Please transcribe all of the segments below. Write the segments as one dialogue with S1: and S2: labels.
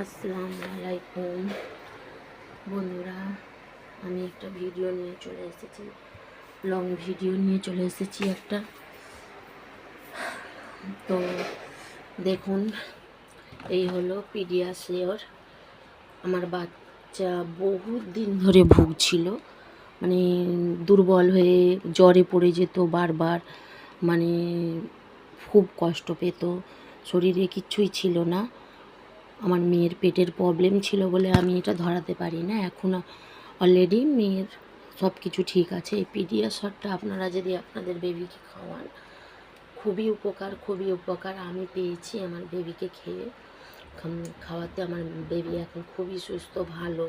S1: আসসালামু আলাইকুম বন্ধুরা, আমি একটা ভিডিও নিয়ে চলে এসেছি, লং ভিডিও নিয়ে চলে এসেছি একটা। তো দেখুন, এই হলো পিডিয়াশিওর। আমার বাচ্চা বহুত দিন ধরে ভুগছিল, মানে দুর্বল হয়ে জ্বরে পড়ে যেত বারবার, মানে খুব কষ্ট পেত, শরীরে কিচ্ছুই ছিল না। আমার মেয়ের পেটের প্রবলেম ছিল বলে আমি এটা ধরাতে পারি না। এখন অলরেডি মেয়ের সব কিছু ঠিক আছে। এই পিডিয়াশিওরটা আপনারা যদি আপনাদের বেবিকে খাওয়ান, খুবই উপকার, খুবই উপকার আমি পেয়েছি আমার বেবিকে খেয়ে। খাওয়াতে আমার বেবি এখন খুবই সুস্থ, ভালো,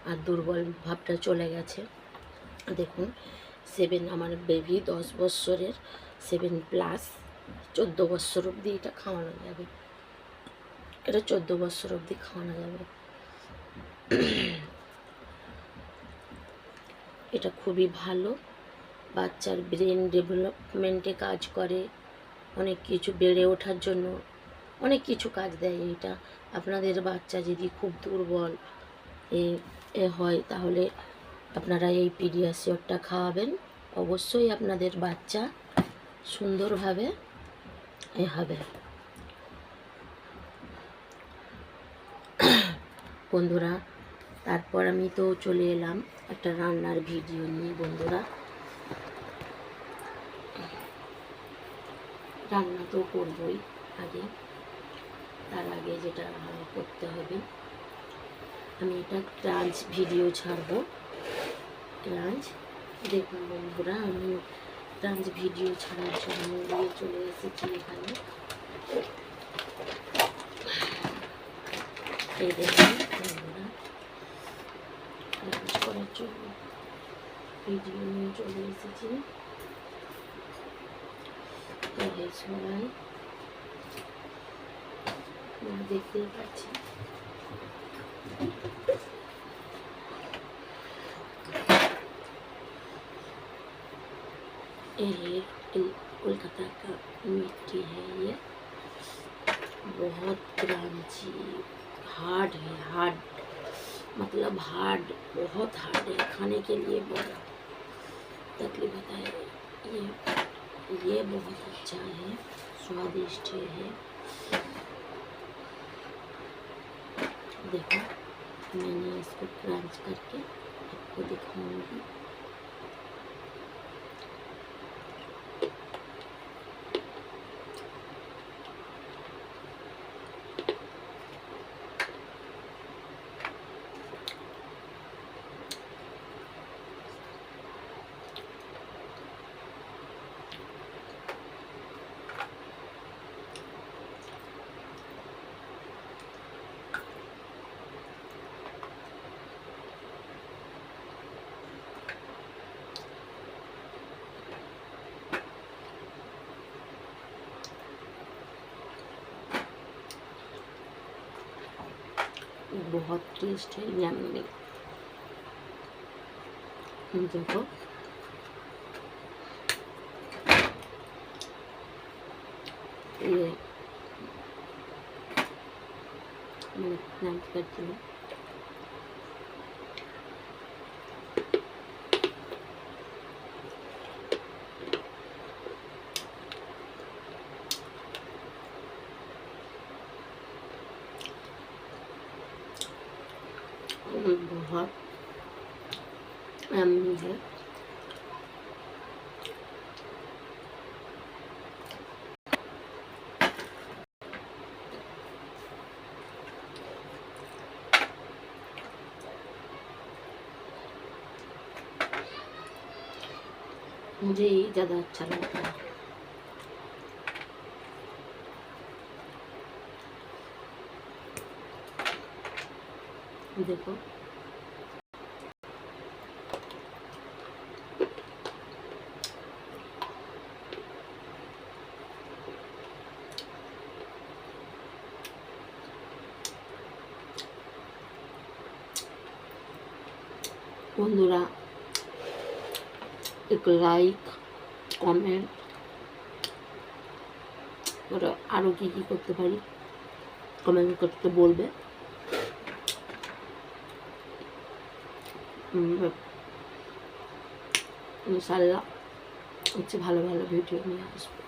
S1: আর দুর্বল ভাবটা চলে গেছে। দেখুন, আমার বেবি 10 বৎসরের, 7+ 14 বৎসর অবধি এটা খাওয়ানো যাবে। এটা 14 বৎসর অবধি খাওয়ানো যাবে। এটা খুবই ভালো, বাচ্চার ব্রেন ডেভেলপমেন্টে কাজ করে, অনেক কিছু বেড়ে ওঠার জন্য অনেক কিছু কাজ দেয় এটা। আপনাদের বাচ্চা যদি খুব দুর্বল হয়, তাহলে আপনারা এই পিডিয়াশিওরটা খাওয়াবেন, অবশ্যই আপনাদের বাচ্চা সুন্দরভাবে হবে। বন্ধুরা, তারপর আমি তো চলে এলাম একটা রান্নার ভিডিও নিয়ে। বন্ধুরা, রান্না তো করবই আগে, তার আগে যেটা করতে হবে, আমি এটা ক্রাঞ্চ ভিডিও ছাড়বো। ক্রাঞ্চ, দেখুন বন্ধুরা, আমি ক্রাঞ্চ ভিডিও ছাড়ার জন্য নিয়ে চলে এসেছি এখানে। এই দেখুন বন্ধুরা, ক্রাঞ্চ করার জন্য ভিডিও নিয়ে চলে এসেছি। সবাই দেখতেই পাচ্ছি। कोलकाता का मिट्टी है ये, बहुत क्रंची, हार्ड है, हार्ड मतलब हार्ड, बहुत हार्ड है, खाने के लिए बहुत तकलीफ होता है। ये बहुत अच्छा है, स्वादिष्ट है। देखो, मैंने इसको क्रंच करके आपको दिखाऊंगी। बहुत टेस्ट है, यम्मी। देखो, ये मैं क्रंच करती हूँ। बहुत यम्मी है। मुझे ये ज़्यादा अच्छा लगता है। देखो, বন্ধুরা, एक লাইক, কমেন্ট, ওরা আরও কী কী করতে পারি কমেন্ট করতে বলবে। ইনশাল্লাহ হচ্ছে ভালো ভালো ভিডিও নিয়ে আসবো।